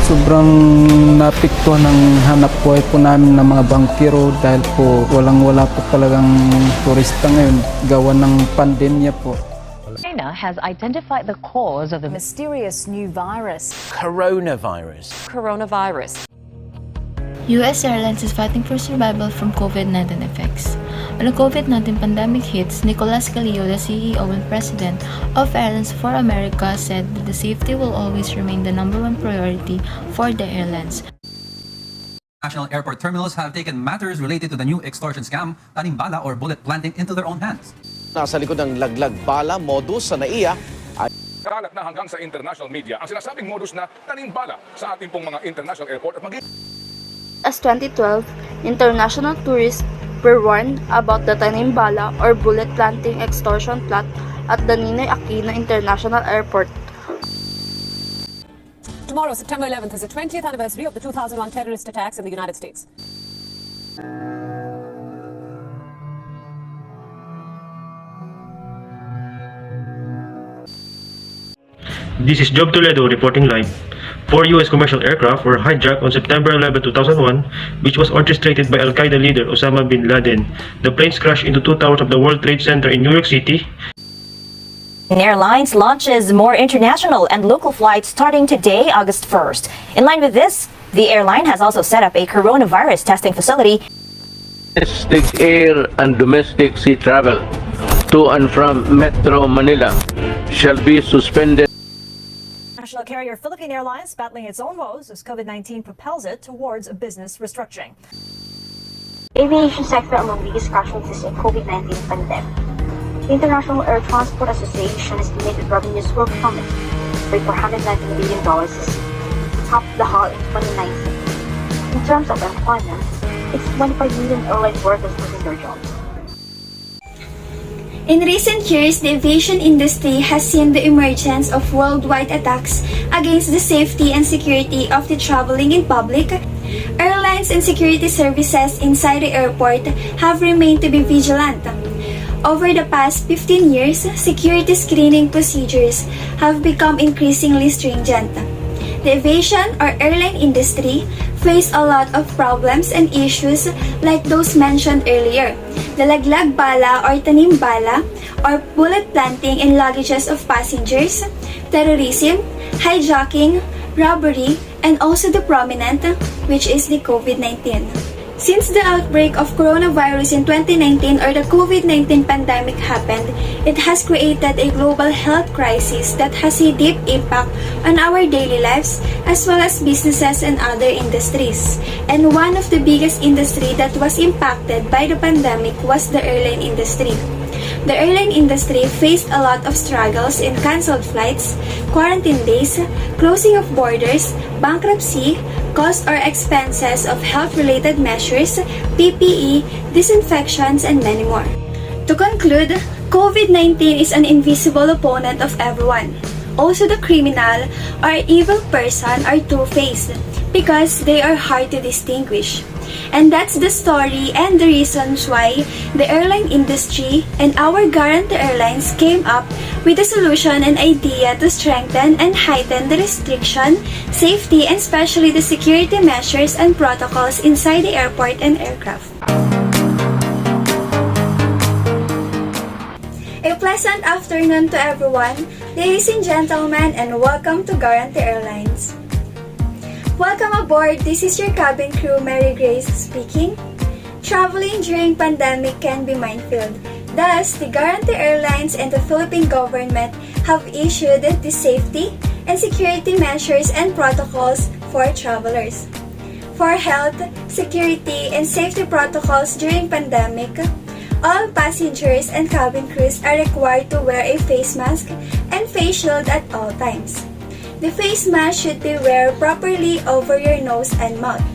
Sobrang napiktuhan ng hanap buhay po namin ng mga bangkero dahil po wala po talagang turista ngayon gawa ng pandemya po. China has identified the cause of the mysterious new virus. Coronavirus. US Airlines is fighting for survival from COVID-19 effects. When the COVID-19 pandemic hits, Nicolas Calillo, the CEO and President of Airlines for America, said that the safety will always remain the #1 priority for the airlines. National airport terminals have taken matters related to the new extortion scam, tanimbala or bullet planting into their own hands. Nasa likod ng laglag bala modus sa NAIA ay Kalat na hanggang sa international media ang sinasabing modus na tanimbala sa ating pong mga international airport at As 2012, international tourists were warned about the tanimbala or bullet planting extortion plot at the Ninoy Aquino International Airport. Tomorrow, September 11th, is the 20th anniversary of the 2001 terrorist attacks in the United States. This is Job Toledo reporting live. 4 U.S. commercial aircraft were hijacked on September 11, 2001, which was orchestrated by Al-Qaeda leader Osama bin Laden. The planes crashed into 2 towers of the World Trade Center in New York City. Airlines launches more international and local flights starting today, August 1st. In line with this, the airline has also set up a coronavirus testing facility. Domestic air and domestic sea travel to and from Metro Manila shall be suspended. National carrier Philippine Airlines battling its own woes as COVID-19 propels it towards a business restructuring. Aviation sector among biggest casualties in COVID-19 pandemic. The International Air Transport Association estimated revenues will plummet by $490 billion this year, top the haul in 2019. In terms of employment, it's 25 million airline workers losing their jobs. In recent years, the aviation industry has seen the emergence of worldwide attacks against the safety and security of the traveling in public. Airlines and security services inside the airport have remained to be vigilant. Over the past 15 years, security screening procedures have become increasingly stringent. The aviation or airline industry face a lot of problems and issues like those mentioned earlier. The laglag bala or tanimbala or bullet planting in luggages of passengers, terrorism, hijacking, robbery, and also the prominent, which is the COVID-19. Since the outbreak of coronavirus in 2019 or the COVID-19 pandemic happened, it has created a global health crisis that has a deep impact on our daily lives as well as businesses and other industries. And one of the biggest industry that was impacted by the pandemic was the airline industry. The airline industry faced a lot of struggles in canceled flights, quarantine days, closing of borders, bankruptcy, cost or expenses of health-related measures, PPE, disinfections, and many more. To conclude, COVID-19 is an invisible opponent of everyone. Also, the criminal or evil person are two-faced because they are hard to distinguish. And that's the story and the reasons why the airline industry and our Guarantee Airlines came up with a solution and idea to strengthen and heighten the restriction, safety, and especially the security measures and protocols inside the airport and aircraft. A pleasant afternoon to everyone, ladies and gentlemen, and welcome to Guarantee Airlines. Welcome aboard, this is your cabin crew, Mary Grace speaking. Traveling during pandemic can be minefield. Thus, the Guarantee Airlines and the Philippine government have issued the safety and security measures and protocols for travelers. For health, security, and safety protocols during pandemic, all passengers and cabin crews are required to wear a face mask and face shield at all times. The face mask should be worn properly over your nose and mouth.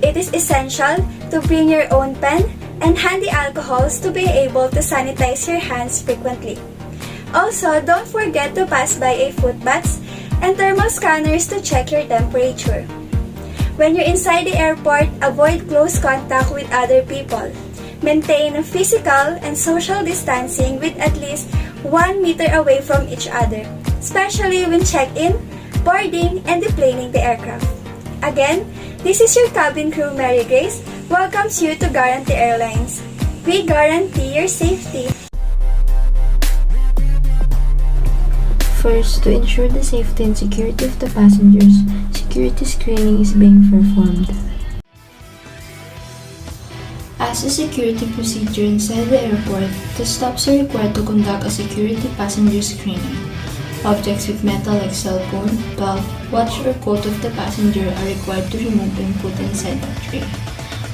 It is essential to bring your own pen and handy alcohols to be able to sanitize your hands frequently. Also, don't forget to pass by a foot baths and thermal scanners to check your temperature. When you're inside the airport, avoid close contact with other people. Maintain physical and social distancing with at least 1 meter away from each other, especially when check-in, boarding, and deplaning the aircraft. Again, this is your cabin crew, Mary Grace, welcomes you to Guarantee Airlines. We guarantee your safety. First, to ensure the safety and security of the passengers, security screening is being performed. As a security procedure inside the airport, the stops are required to conduct a security passenger screening. Objects with metal like cell phone, belt, watch, or coat of the passenger are required to remove and put inside the tray.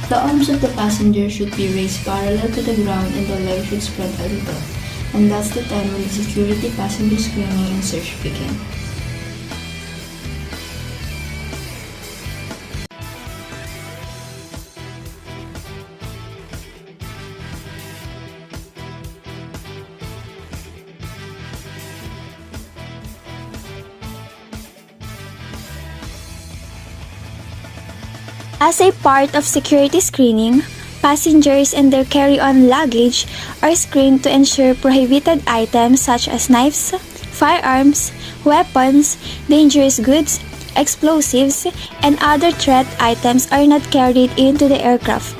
The arms of the passenger should be raised parallel to the ground and the legs should spread a little. And that's the time when the security passenger screening and search begin. As a part of security screening, passengers and their carry-on luggage are screened to ensure prohibited items such as knives, firearms, weapons, dangerous goods, explosives, and other threat items are not carried into the aircraft.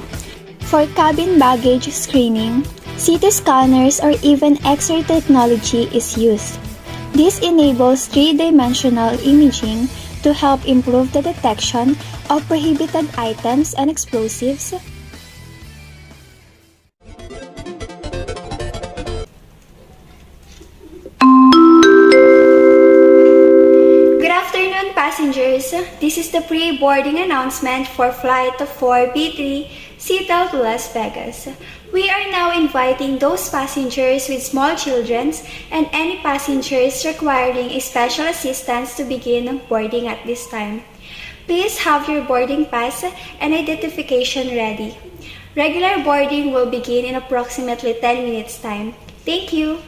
For cabin baggage screening, CT scanners or even X-ray technology is used. This enables three-dimensional imaging to help improve the detection of prohibited items and explosives. Good afternoon, passengers. This is the pre-boarding announcement for Flight 4B3 Seattle to Las Vegas. We are now inviting those passengers with small children and any passengers requiring a special assistance to begin boarding at this time. Please have your boarding pass and identification ready. Regular boarding will begin in approximately 10 minutes time. Thank you.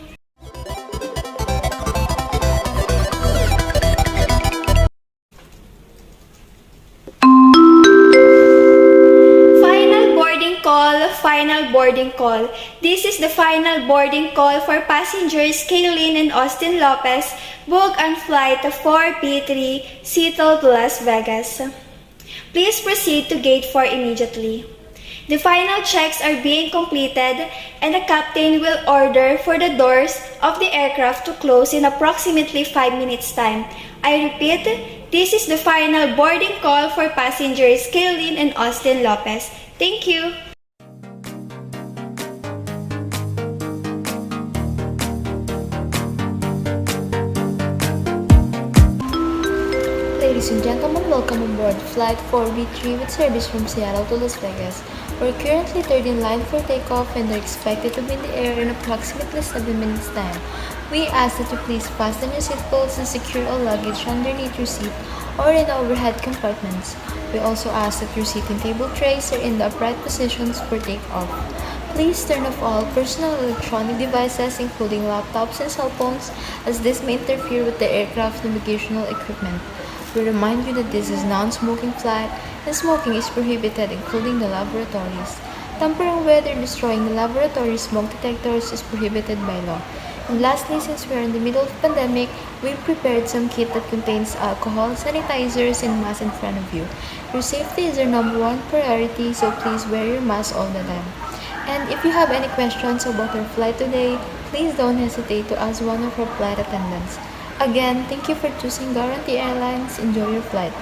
Final boarding call. This is the final boarding call for passengers Kaylin and Austin Lopez, booked on flight 4B3 Seattle to Las Vegas. Please proceed to gate 4 immediately. The final checks are being completed and the captain will order for the doors of the aircraft to close in approximately 5 minutes time. I repeat, this is the final boarding call for passengers Kaylin and Austin Lopez. Thank you. Ladies and gentlemen, welcome on board Flight 4B3 with service from Seattle to Las Vegas. We're currently third in line for takeoff and are expected to be in the air in approximately 7 minutes time. We ask that you please fasten your seatbelts and secure all luggage underneath your seat or in the overhead compartments. We also ask that your seating table trays are in the upright positions for takeoff. Please turn off all personal electronic devices including laptops and cell phones as this may interfere with the aircraft navigational equipment. We remind you that this is a non-smoking flight and smoking is prohibited including the laboratories. Tampering with or destroying the laboratory smoke detectors is prohibited by law. And lastly, since we are in the middle of the pandemic, we prepared some kit that contains alcohol, sanitizers, and masks in front of you. Your safety is our #1 priority, so please wear your mask all the time. And if you have any questions about our flight today, please don't hesitate to ask one of our flight attendants. Again, thank you for choosing Guarantee Airlines. Enjoy your flight.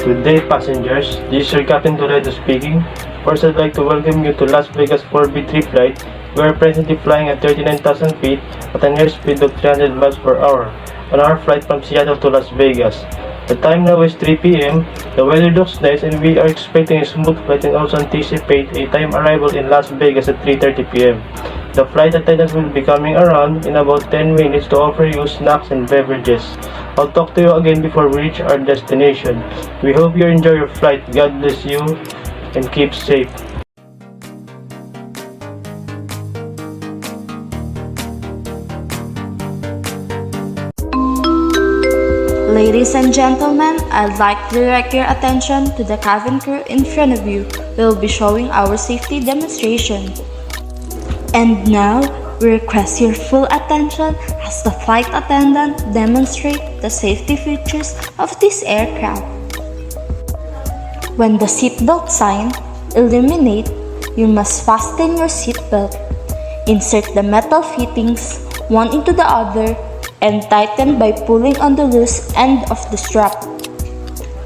Good day, passengers. This is your Captain Toledo speaking. First, I'd like to welcome you to Las Vegas 4B3 flight. We are presently flying at 39,000 feet at an airspeed of 300 miles per hour on our flight from Seattle to Las Vegas. The time now is 3 p.m. The weather looks nice and we are expecting a smooth flight and also anticipate a time arrival in Las Vegas at 3:30 p.m. The flight attendants will be coming around in about 10 minutes to offer you snacks and beverages. I'll talk to you again before we reach our destination. We hope you enjoy your flight. God bless you and keep safe. Ladies and gentlemen, I'd like to direct your attention to the cabin crew in front of you. We'll be showing our safety demonstration. And now, we request your full attention as the flight attendant demonstrate the safety features of this aircraft. When the seatbelt sign illuminates, you must fasten your seatbelt. Insert the metal fittings one into the other and tighten by pulling on the loose end of the strap.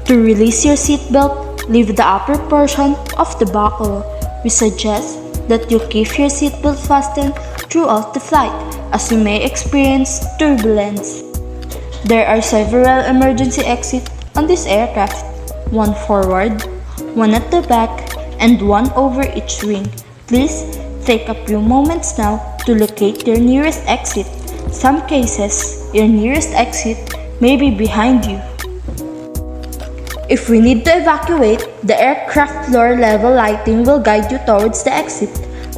To release your seatbelt, leave the upper portion of the buckle. We suggest that you keep your seatbelt fastened throughout the flight as you may experience turbulence. There are several emergency exits on this aircraft, one forward, one at the back, and one over each wing. Please take a few moments now to locate your nearest exit. Some cases, your nearest exit may be behind you. If we need to evacuate, the aircraft floor level lighting will guide you towards the exit.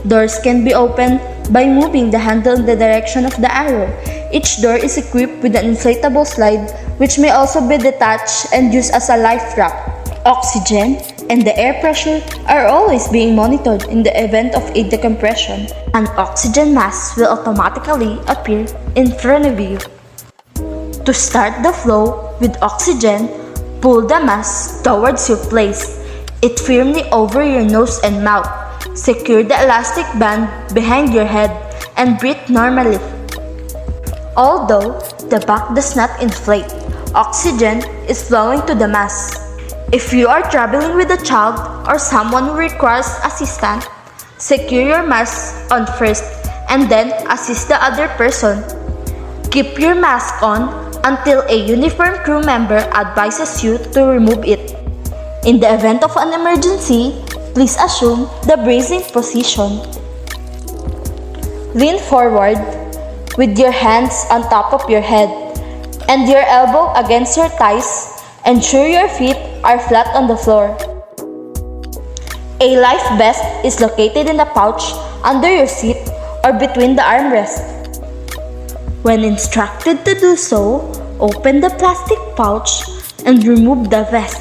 Doors can be opened by moving the handle in the direction of the arrow. Each door is equipped with an inflatable slide which may also be detached and used as a life raft. Oxygen and the air pressure are always being monitored in the event of a decompression. An oxygen mask will automatically appear in front of you. To start the flow with oxygen, pull the mask towards your place. It firmly over your nose and mouth. Secure the elastic band behind your head and breathe normally. Although the back does not inflate, oxygen is flowing to the mask. If you are traveling with a child or someone who requires assistance, secure your mask on first and then assist the other person. Keep your mask on until a uniformed crew member advises you to remove it. In the event of an emergency, please assume the bracing position. Lean forward with your hands on top of your head and your elbow against your thighs. Ensure your feet are flat on the floor. A life vest is located in the pouch under your seat or between the armrests. When instructed to do so, open the plastic pouch and remove the vest.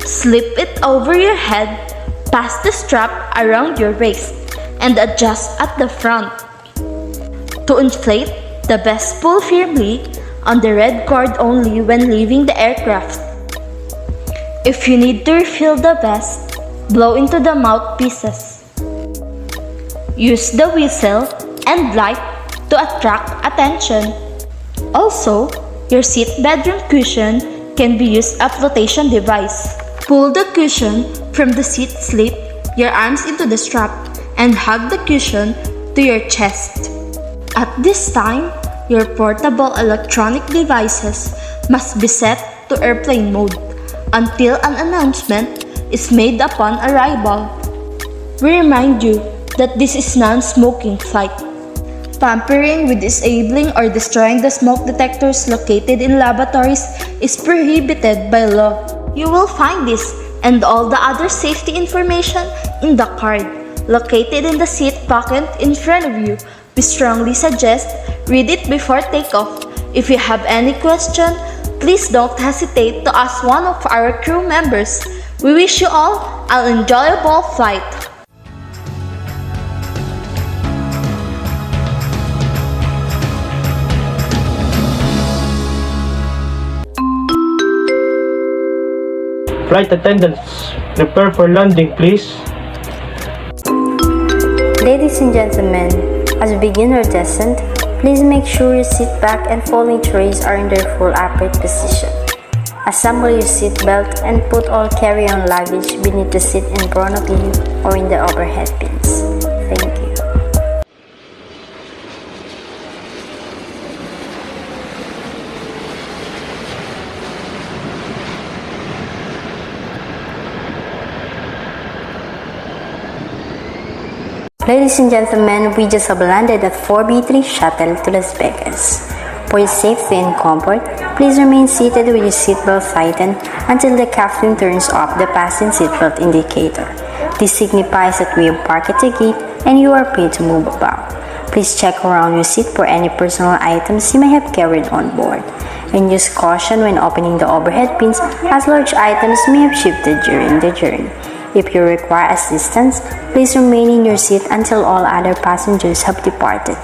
Slip it over your head, pass the strap around your waist, and adjust at the front. To inflate, the vest pull firmly on the red cord only when leaving the aircraft. If you need to refill the vest, blow into the mouthpieces. Use the whistle and light to attract attention. Also, your seat bedroom cushion can be used as a flotation device. Pull the cushion from the seat, slip your arms into the strap, and hug the cushion to your chest. At this time, your portable electronic devices must be set to airplane mode until an announcement is made upon arrival. We remind you that this is non-smoking flight. Tampering with disabling or destroying the smoke detectors located in lavatories is prohibited by law. You will find this and all the other safety information in the card located in the seat pocket in front of you. We strongly suggest read it before takeoff. If you have any question, please don't hesitate to ask one of our crew members. We wish you all an enjoyable flight. Flight attendants, prepare for landing, please. Ladies and gentlemen, as we begin our descent, please make sure your seat back and falling trays are in their full upright position. Assemble your seatbelt and put all carry-on luggage beneath the seat in front of you or in the overhead bins. Thank you. Ladies and gentlemen, we just have landed at 4B3 Shuttle to Las Vegas. For your safety and comfort, please remain seated with your seatbelt tightened until the captain turns off the fasten seatbelt indicator. This signifies that we have parked at the gate and you are free to move about. Please check around your seat for any personal items you may have carried on board. And use caution when opening the overhead bins as large items may have shifted during the journey. If you require assistance, please remain in your seat until all other passengers have departed.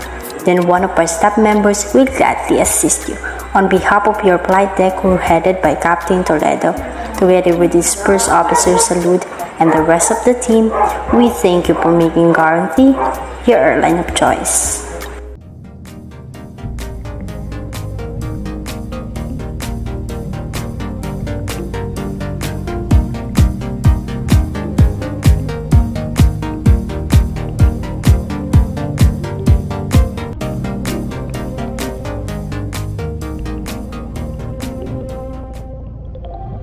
Then one of our staff members will gladly assist you. On behalf of your flight deck crew headed by Captain Toledo, together with his first officer Salud and the rest of the team, we thank you for making Guarantee your airline of choice.